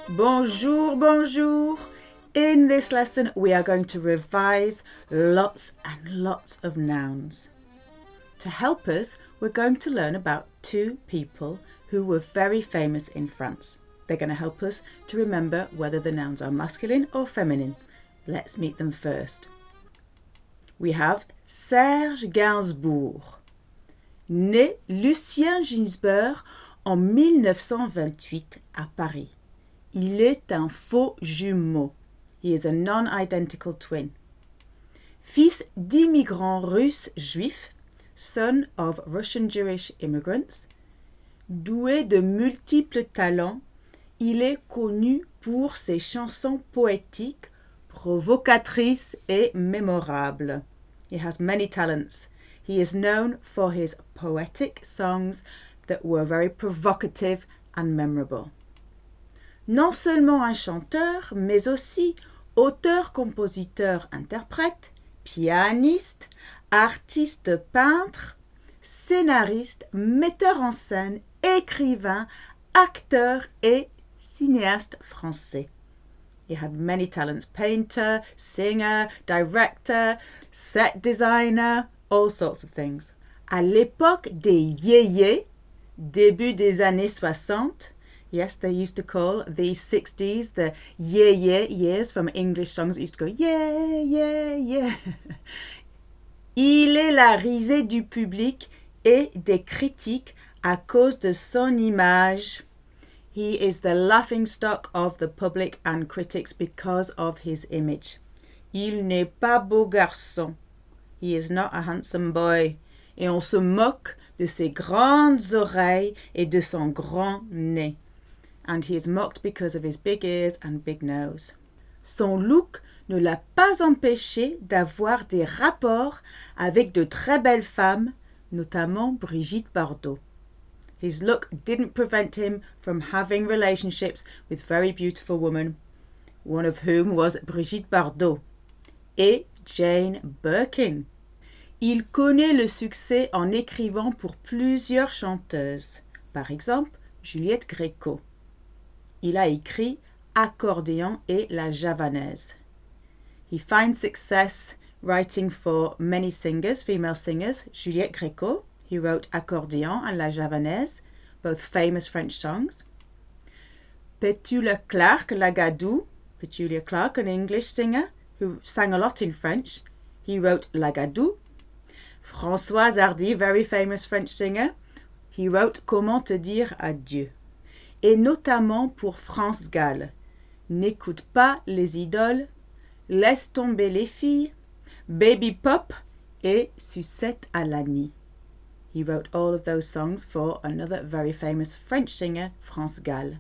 Bonjour, bonjour. In this lesson, we are going to revise lots and lots of nouns. To help us, we're going to learn about two people who were very famous in France. They're going to help us to remember whether the nouns are masculine or feminine. Let's meet them first. We have Serge Gainsbourg, né Lucien Gainsbourg en 1928 à Paris. Il est un faux jumeau. He is a non-identical twin. Fils d'immigrants russes juifs, son of Russian Jewish immigrants, doué de multiples talents, il est connu pour ses chansons poétiques, provocatrices et mémorables. He has many talents. He is known for his poetic songs that were very provocative and memorable. Non seulement un chanteur, mais aussi auteur, compositeur, interprète, pianiste, artiste peintre, scénariste, metteur en scène, écrivain, acteur et cinéaste français. He had many talents: painter, singer, director, set designer, all sorts of things. À l'époque des yéyés, début des années 60, yes, they used to call the 60s the yeah years from English songs that used to go yeah, yeah, yeah. Il est la risée du public et des critiques à cause de son image. He is the laughingstock of the public and critics because of his image. Il n'est pas beau garçon. He is not a handsome boy. Et on se moque de ses grandes oreilles et de son grand nez. And he is mocked because of his big ears and big nose. Son look ne l'a pas empêché d'avoir des rapports avec de très belles femmes, notamment Brigitte Bardot. His look didn't prevent him from having relationships with very beautiful women, one of whom was Brigitte Bardot, et Jane Birkin. Il connaît le succès en écrivant pour plusieurs chanteuses, par exemple Juliette Gréco. Il a écrit Accordéon et La Javanaise. He finds success writing for many singers, female singers. Juliette Gréco, he wrote Accordéon and La Javanaise, both famous French songs. Petulia Clark Lagadou, Petulia Clark, an English singer who sang a lot in French, he wrote Lagadou. Françoise Hardy, very famous French singer, he wrote Comment te dire adieu. Et notamment pour France Gall, N'écoute pas les idoles, Laisse tomber les filles, Baby Pop et Sucette à l'année. He wrote all of those songs for another very famous French singer, France Gall.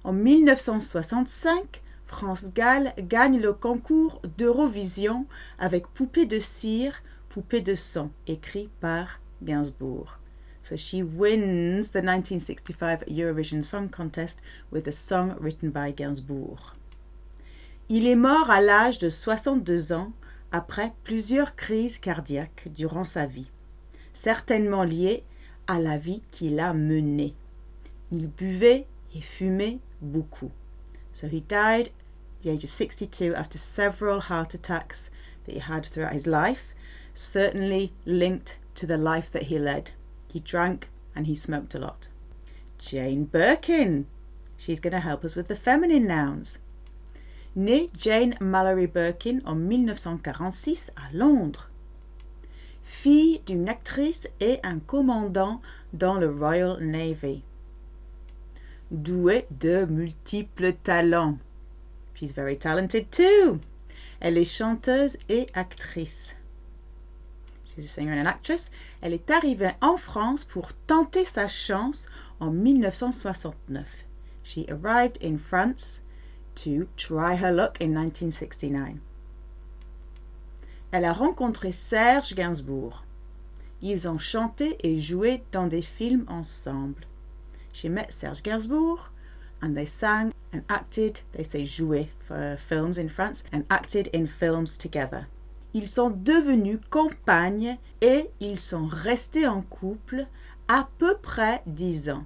En 1965, France Gall gagne le concours d'Eurovision avec Poupée de cire, Poupée de sang, écrit par Gainsbourg. So she wins the 1965 Eurovision Song Contest with a song written by Gainsbourg. Il est mort à l'âge de 62 ans après plusieurs crises cardiaques durant sa vie, certainement liées à la vie qu'il a menée. Il buvait et fumait beaucoup. So he died at the age of 62 after several heart attacks that he had throughout his life, certainly linked to the life that he led. He drank and he smoked a lot. Jane Birkin. She's going to help us with the feminine nouns. Née Jane Mallory Birkin en 1946 à Londres. Fille d'une actrice et un commandant dans le Royal Navy. Douée de multiples talents. She's very talented too. Elle est chanteuse et actrice. She's a singer and an actress. Elle est arrivée en France pour tenter sa chance en 1969. She arrived in France to try her luck in 1969. Elle a rencontré Serge Gainsbourg. Ils ont chanté et joué dans des films ensemble. She met Serge Gainsbourg and they sang and acted, they say joué for films in France, and acted in films together. Ils sont devenus compagnes et ils sont restés en couple à peu près 10 ans.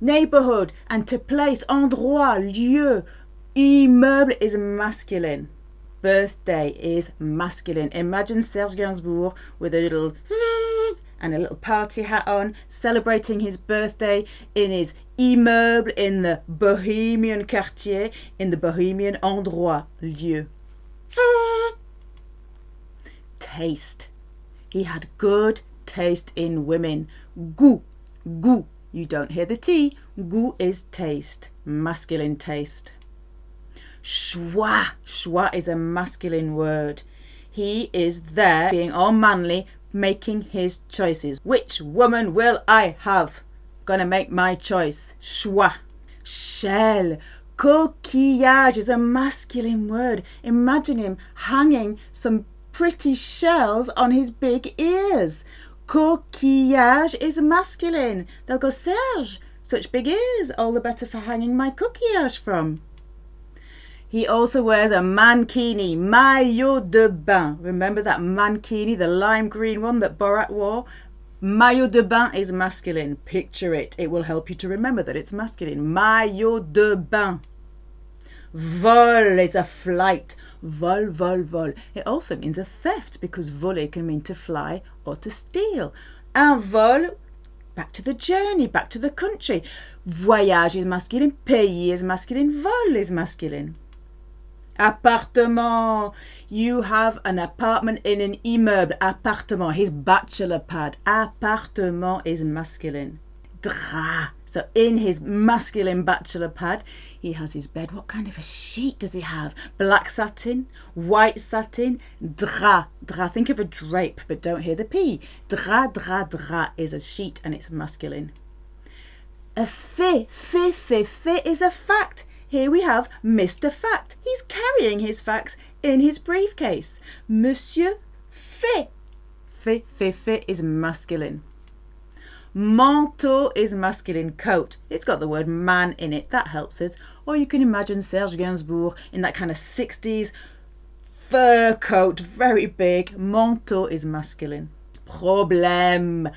neighborhood, and to place, endroit, lieu. Immeuble is masculine. Birthday is masculine. Imagine Serge Gainsbourg with a little and a little party hat on, celebrating his birthday in his immeuble in the Bohemian quartier, in the Bohemian endroit, lieu. Taste. He had good taste in women. Goût, goût. You don't hear the T. Goût is taste, masculine taste. Choix. Choix is a masculine word. He is there being all manly, making his choices. Which woman will I have? Gonna make my choice. Choix. Shell. Coquillage is a masculine word. Imagine him hanging some pretty shells on his big ears. Coquillage is masculine. They'll go, Serge, such big ears, all the better for hanging my coquillage from. He also wears a mankini, maillot de bain. Remember that mankini, the lime green one that Borat wore? Maillot de bain is masculine. Picture it. It will help you to remember that it's masculine. Maillot de bain. Vol is a flight. Vol, vol, vol. It also means a theft because voler can mean to fly or to steal. Un vol, back to the journey, back to the country. Voyage is masculine. Pays is masculine. Vol is masculine. Appartement. You have an apartment in an immeuble. Appartement. His bachelor pad. Appartement is masculine. Drap. So in his masculine bachelor pad, he has his bed. What kind of a sheet does he have? Black satin, white satin, drap. Drap. Think of a drape, but don't hear the P. Drap, drap, drap is a sheet and it's masculine. A fait. Fait is a fact. Here we have Mr. Fact. He's carrying his facts in his briefcase. Monsieur fait. Fait is masculine. Manteau is masculine. Coat. It's got the word man in it. That helps us. Or you can imagine Serge Gainsbourg in that kind of 60s fur coat, very big. Manteau is masculine. Problème.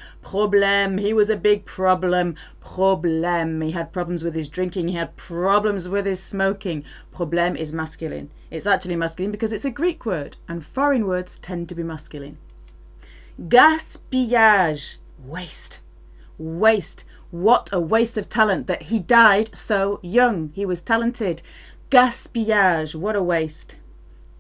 He was a big problem. Problème. He had problems with his drinking. He had problems with his smoking. Problème is masculine. It's actually masculine because it's a Greek word and foreign words tend to be masculine. Gaspillage. Waste. What a waste of talent that he died so young. He was talented. Gaspillage. What a waste.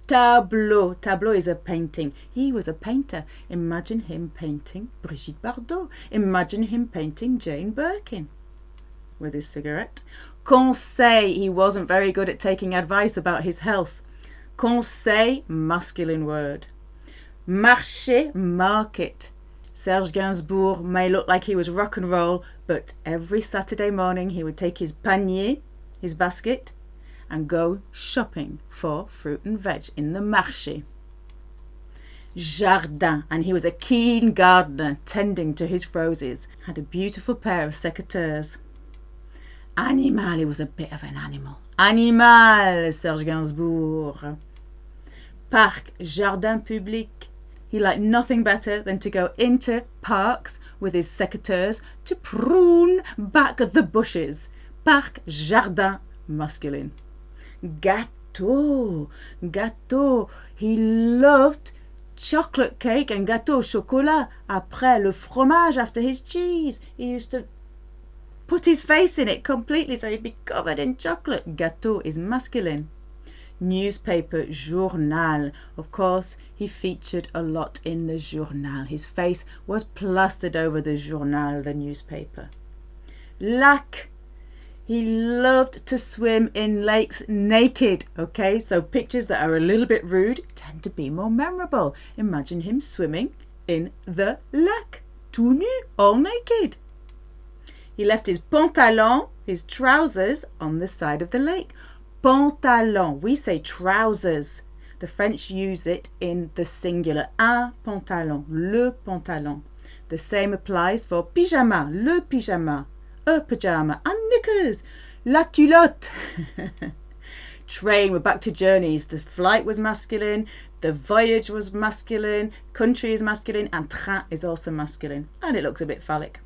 Tableau. Tableau is a painting. He was a painter. Imagine him painting Brigitte Bardot. Imagine him painting Jane Birkin with his cigarette. Conseil. He wasn't very good at taking advice about his health. Conseil, masculine word. Marché, market. Serge Gainsbourg may look like he was rock and roll, but every Saturday morning he would take his panier, his basket, and go shopping for fruit and veg in the marché. Jardin, and he was a keen gardener tending to his roses. Had a beautiful pair of secateurs. Animal, he was a bit of an animal. Animal, Serge Gainsbourg. Parc, jardin public. He liked nothing better than to go into parks with his secateurs to prune back the bushes. Parc, jardin, masculine. Gâteau. He loved chocolate cake and gâteau au chocolat. Après le fromage, after his cheese. He used to put his face in it completely so he'd be covered in chocolate. Gâteau is masculine. Newspaper, journal. Of course, he featured a lot in the journal. His face was plastered over the journal, the newspaper. Lac. He loved to swim in lakes naked. Okay, so pictures that are a little bit rude tend to be more memorable. Imagine him swimming in the lac, tout nu, all naked. He left his pantalon, his trousers, on the side of the lake. Pantalon, we say trousers. The French use it in the singular. Un pantalon, le pantalon. The same applies for pyjama, le pyjama. A pyjama and knickers, la culotte. Train, we're back to journeys. The flight was masculine, the voyage was masculine, country is masculine, and train is also masculine, and it looks a bit phallic.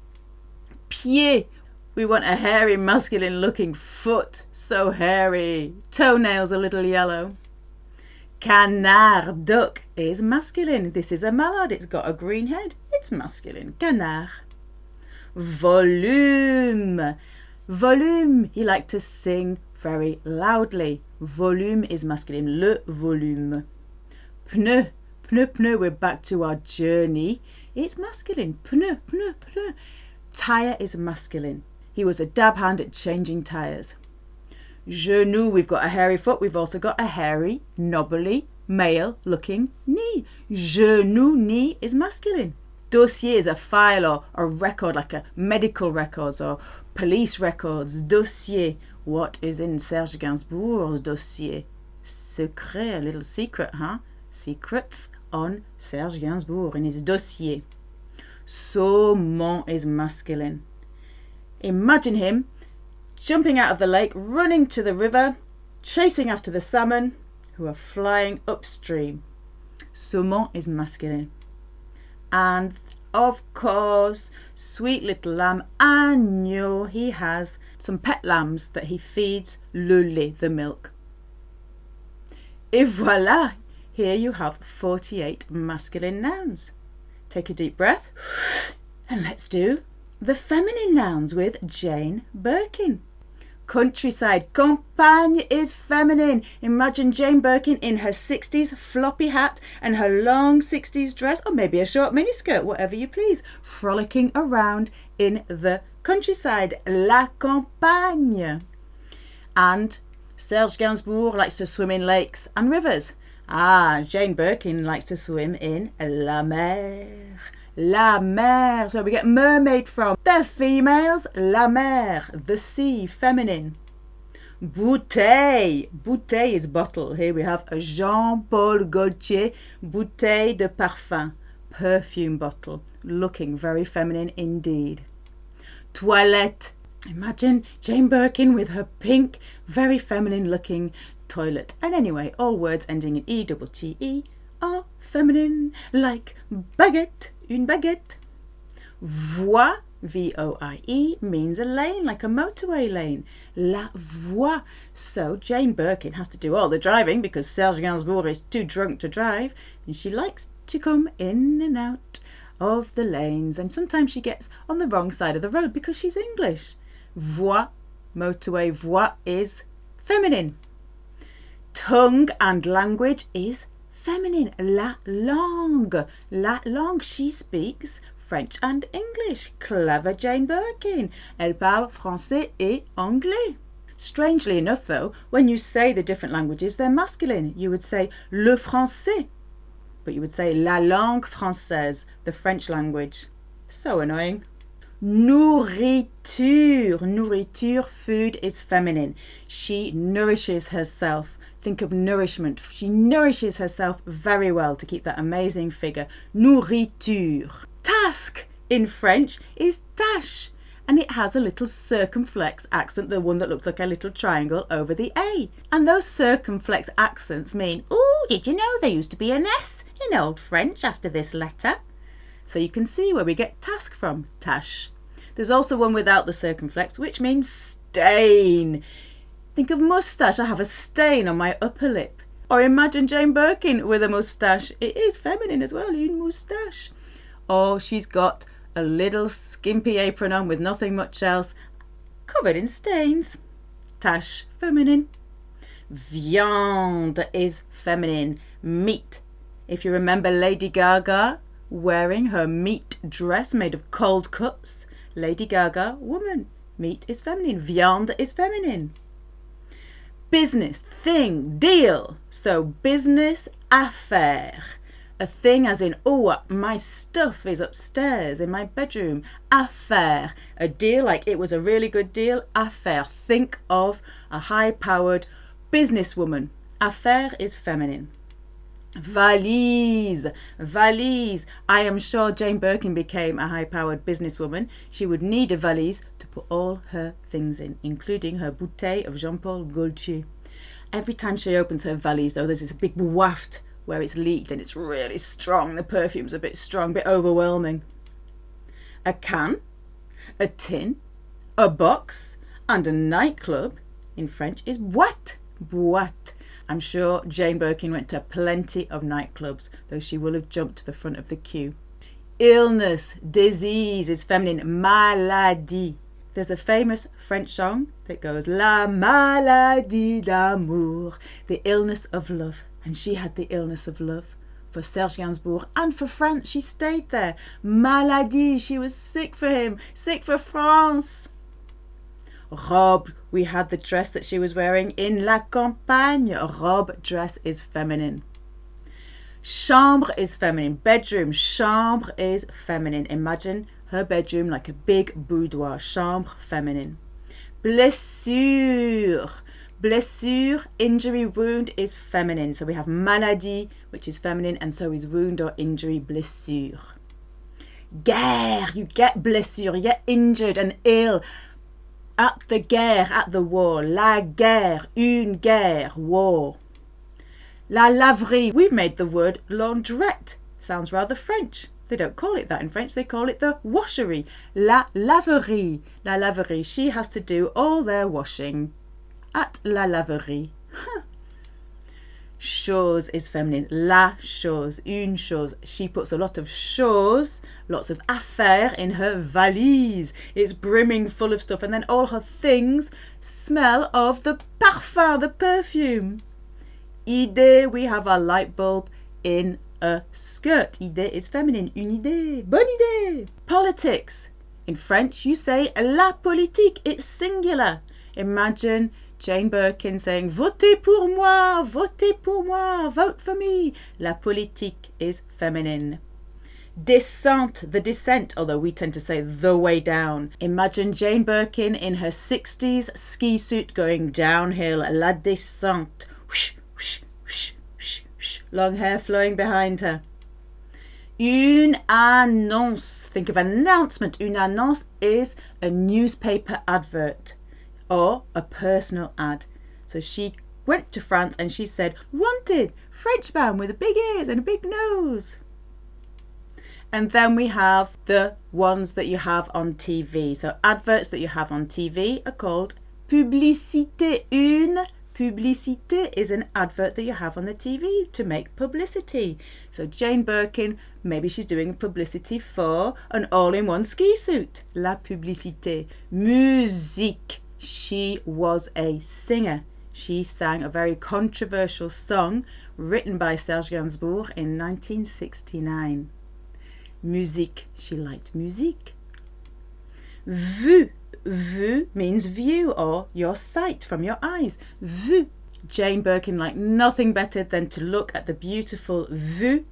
Pied, We want a hairy, masculine looking foot. So hairy. Toenails a little yellow. Canard, duck, is masculine. This is a mallard. It's got a green head. It's masculine. Canard. Volume. Volume. He liked to sing very loudly. Volume is masculine. Le volume. Pneu. Pneu, pneu. We're back to our journey. It's masculine. Pneu, pneu, pneu. Tyre is masculine. He was a dab hand at changing tyres. Genou. We've got a hairy foot. We've also got a hairy, knobbly, male-looking knee. Genou, knee, is masculine. Dossier is a file or a record, like a medical records or police records. Dossier. What is in Serge Gainsbourg's dossier? Secret, a little secret, huh? Secrets on Serge Gainsbourg in his dossier. Saumon is masculine. Imagine him jumping out of the lake, running to the river, chasing after the salmon who are flying upstream. Saumon is masculine. And of course, sweet little lamb, agneau, he has some pet lambs that he feeds le lait, the milk. Et voilà, here you have 48 masculine nouns. Take a deep breath and let's do the feminine nouns with Jane Birkin. Countryside, campagne is feminine. Imagine Jane Birkin in her 60s floppy hat and her long 60s dress, or maybe a short miniskirt, whatever you please, frolicking around in the countryside, la campagne. And Serge Gainsbourg likes to swim in lakes and rivers. Jane Birkin likes to swim in la mer. La mer, so we get mermaid from. They're females. La mer, the sea, feminine. Bouteille. Bouteille is bottle. Here we have a Jean-Paul Gaultier bouteille de parfum, perfume bottle, looking very feminine indeed. Toilette. Imagine Jane Birkin with her pink, very feminine looking toilet. And anyway, all words ending in E-double-T-E are feminine, like baguette, une baguette. Voie, V-O-I-E, means a lane, like a motorway lane. La voie. So Jane Birkin has to do all the driving because Serge Gainsbourg is too drunk to drive, and she likes to come in and out of the lanes, and sometimes she gets on the wrong side of the road because she's English. Voie, motorway, voie is feminine. Tongue and language is feminine. La langue. La langue. She speaks French and English. Clever Jane Birkin. Elle parle français et anglais. Strangely enough though, when you say the different languages, they're masculine. You would say le français, but you would say la langue française, the French language. So annoying. Nourriture. Nourriture, food, is feminine. She nourishes herself. Think of nourishment. She nourishes herself very well to keep that amazing figure. Nourriture. Task in French is tâche, and it has a little circumflex accent, the one that looks like a little triangle over the A. And those circumflex accents mean, oh, did you know there used to be an S in Old French after this letter? So you can see where we get task from, tâche. There's also one without the circumflex, which means stain. Think of moustache. I have a stain on my upper lip. Or imagine Jane Birkin with a moustache. It is feminine as well, une moustache. Or she's got a little skimpy apron on with nothing much else, covered in stains. Tache, feminine. Viande is feminine. Meat. If you remember Lady Gaga wearing her meat dress made of cold cuts, Lady Gaga, woman. Meat is feminine. Viande is feminine. Business, thing, deal. So business, affaire. A thing as in, oh, my stuff is upstairs in my bedroom. Affaire. A deal, like it was a really good deal. Affaire. Think of a high-powered businesswoman. Affaire is feminine. Valise. Valise. I am sure Jane Birkin became a high-powered businesswoman. She would need a valise to put all her things in, including her bouteille of Jean-Paul Gaultier. Every time she opens her valise, though, there's this big waft where it's leaked and it's really strong. The perfume's a bit strong, a bit overwhelming. A can, a tin, A box and a nightclub in French is boîte. Boîte. I'm sure Jane Birkin went to plenty of nightclubs, though she will have jumped to the front of the queue. Illness, disease is feminine. Maladie. There's a famous French song that goes La maladie d'amour, the illness of love. And she had the illness of love. For Serge Gainsbourg and for France, she stayed there. Maladie, she was sick for him, sick for France. Robe, we had the dress that she was wearing in La Campagne. Robe, dress is feminine. Chambre is feminine. Bedroom, chambre is feminine. Imagine her bedroom like a big boudoir. Chambre, feminine. Blessure. Blessure, injury, wound is feminine. So we have maladie, which is feminine, and so is wound or injury, blessure. Guerre, you get blessure, you get injured and ill. At the guerre, at the war. La guerre, une guerre, war. La laverie, we've made the word laundrette. Sounds rather French. They don't call it that in French, they call it the washerie. La laverie. La laverie, she has to do all their washing at la laverie. Chose is feminine. La chose, une chose. She puts a lot of choses, lots of affaires in her valise. It's brimming full of stuff, and then all her things smell of the parfum, the perfume. Idée, we have our light bulb in a skirt. Idée is feminine. Une idée. Bonne idée. Politics. In French, you say la politique. It's singular. Imagine Jane Birkin saying, Votez pour moi, vote for me. La politique is feminine. Descente, the descent, although we tend to say the way down. Imagine Jane Birkin in her 60s ski suit going downhill. La descente. Whoosh, whoosh, whoosh, whoosh, whoosh. Long hair flowing behind her. Une annonce. Think of an announcement. Une annonce is a newspaper advert or a personal ad. So she went to France and she said, wanted, French man with big ears and a big nose. And then we have the ones that you have on TV. So adverts that you have on TV are called publicité. Une publicité is an advert that you have on the TV to make publicity. So Jane Birkin, maybe she's doing publicity for an all-in-one ski suit. La publicité. Musique. She was a singer. She sang a very controversial song written by Serge Gainsbourg in 1969. Musique. She liked musique. Vue. Vue means view or your sight from your eyes. Vue. Jane Birkin liked nothing better than to look at the beautiful vue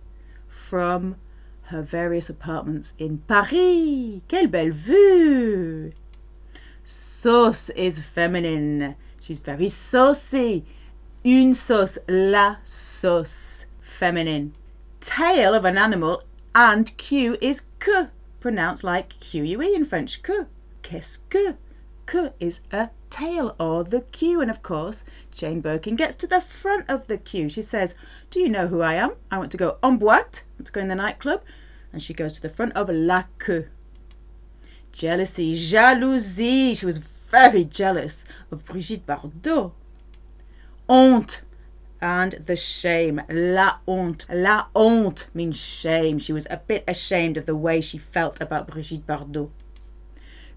from her various apartments in Paris. Quelle belle vue! Sauce is feminine. She's very saucy. Une sauce, la sauce, feminine. Tail of an animal and Q is que, pronounced like Q-U-E in French. Que. Qu'est-ce que? Que is a tail or the queue. And of course, Jane Birkin gets to the front of the queue. She says, do you know who I am? I want to go en boîte. I want to go in the nightclub. And she goes to the front of la queue. Jealousy, jalousie. She was very jealous of Brigitte Bardot. Honte and the shame. La honte. La honte means shame. She was a bit ashamed of the way she felt about Brigitte Bardot.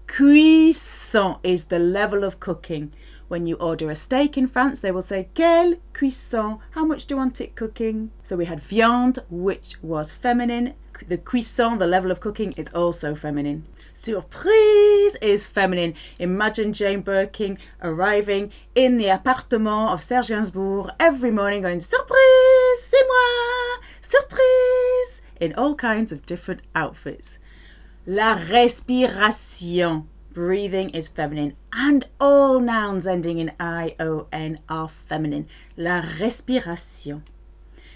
Cuisson is the level of cooking. When you order a steak in France, they will say, quelle cuisson? How much do you want it cooking? So we had viande, which was feminine. The cuisson, the level of cooking, is also feminine. Surprise is feminine. Imagine Jane Birkin arriving in the appartement of Serge Gainsbourg every morning going, surprise, c'est moi, surprise, in all kinds of different outfits. La respiration. Breathing is feminine. And all nouns ending in I-O-N are feminine. La respiration.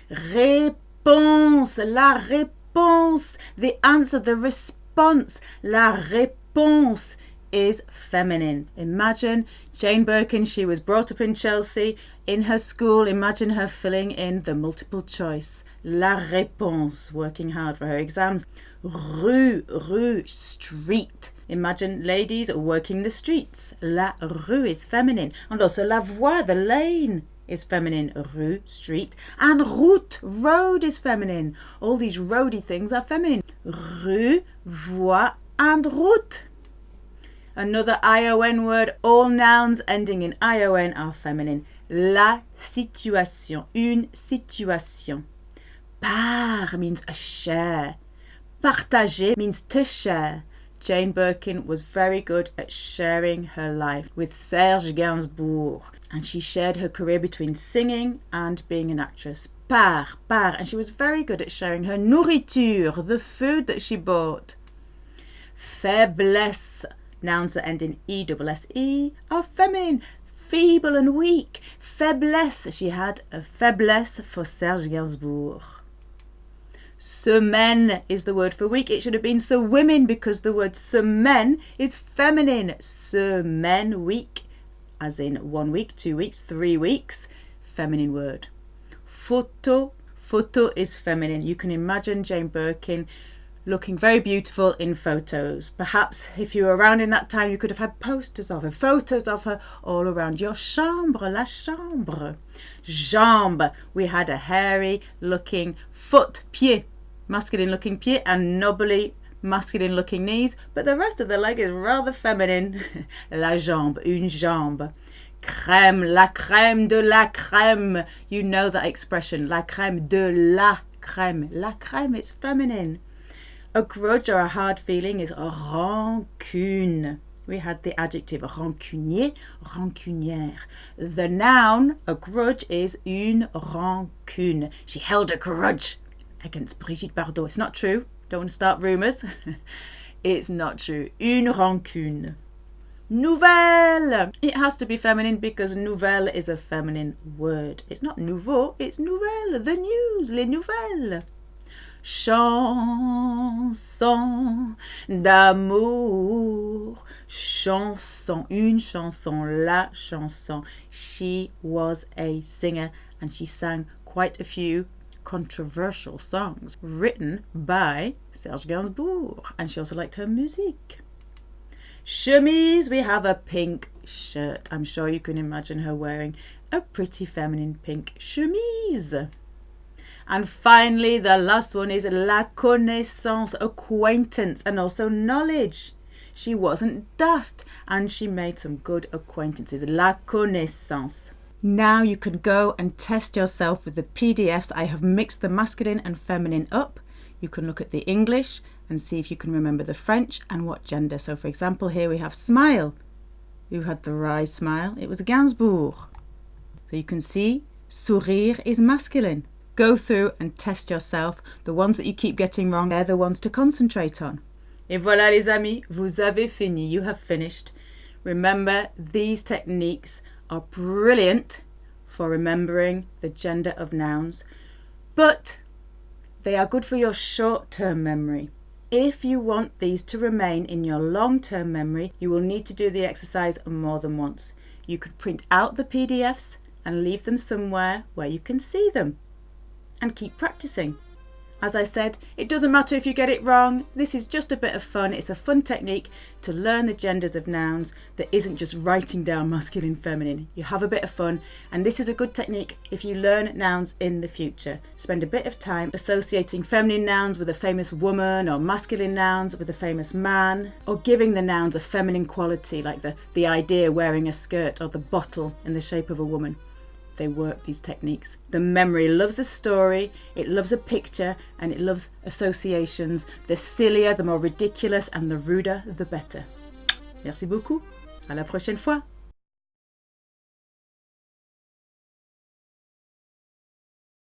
Réponse. La réponse. The answer, the response. La réponse is feminine. Imagine Jane Birkin, she was brought up in Chelsea. In her school, imagine her filling in the multiple choice. La réponse, working hard for her exams. Rue, rue, street. Imagine ladies working the streets. La rue is feminine. And also la voie, the lane, is feminine. Rue, street. And route, road, is feminine. All these roady things are feminine. Rue, voie, and route. Another ION word, all nouns ending in ION are feminine. La situation, une situation. Part means a share. Partager means to share. Jane Birkin was very good at sharing her life with Serge Gainsbourg, and she shared her career between singing and being an actress. Part, and she was very good at sharing her nourriture, the food that she bought. Faiblesse, nouns that end in E-double-S-E, are feminine. Feeble and weak. Faiblesse, she had a faiblesse for Serge Gainsbourg. Semaine is the word for week. It should have been so women because the word semaine is feminine. Semaine, week, as in 1 week, 2 weeks, 3 weeks, feminine word. Photo is feminine. You can imagine Jane Birkin looking very beautiful in photos. Perhaps if you were around in that time, you could have had posters of her, photos of her all around your chambre, la chambre. Jambe, we had a hairy looking foot, pied, masculine looking pied, and knobbly masculine looking knees, but the rest of the leg is rather feminine. La jambe, une jambe. Crème, la crème de la crème. You know that expression, la crème de la crème. La crème, it's feminine. A grudge or a hard feeling is rancune. We had the adjective rancunier, rancunière. The noun, a grudge, is une rancune. She held a grudge against Brigitte Bardot. It's not true. Don't want to start rumours. It's not true. Une rancune. Nouvelle. It has to be feminine because nouvelle is a feminine word. It's not nouveau, it's nouvelle. The news, les nouvelles. Chanson d'amour. Chanson, une chanson, la chanson. She was a singer and she sang quite a few controversial songs written by Serge Gainsbourg, and she also liked her musique. Chemise, we have a pink shirt. I'm sure you can imagine her wearing a pretty feminine pink chemise. And finally, the last one is la connaissance, acquaintance, and also knowledge. She wasn't daft and she made some good acquaintances. La connaissance. Now you can go and test yourself with the PDFs. I have mixed the masculine and feminine up. You can look at the English and see if you can remember the French and what gender. So for example, here we have smile. Who had the wry smile? It was Gainsbourg. So you can see sourire is masculine. Go through and test yourself. The ones that you keep getting wrong, they're the ones to concentrate on. Et voilà les amis, vous avez fini. You have finished. Remember, these techniques are brilliant for remembering the gender of nouns, but they are good for your short-term memory. If you want these to remain in your long-term memory, you will need to do the exercise more than once. You could print out the PDFs and leave them somewhere where you can see them. And keep practicing. As I said, it doesn't matter if you get it wrong. This is just a bit of fun. It's a fun technique to learn the genders of nouns that isn't just writing down masculine, feminine. You have a bit of fun, and this is a good technique if you learn nouns in the future. Spend a bit of time associating feminine nouns with a famous woman or masculine nouns with a famous man, or giving the nouns a feminine quality like the idea wearing a skirt or the bottle in the shape of a woman. They work, these techniques. The memory loves a story, it loves a picture, and it loves associations. The sillier, the more ridiculous, and the ruder, the better. Merci beaucoup. À la prochaine fois.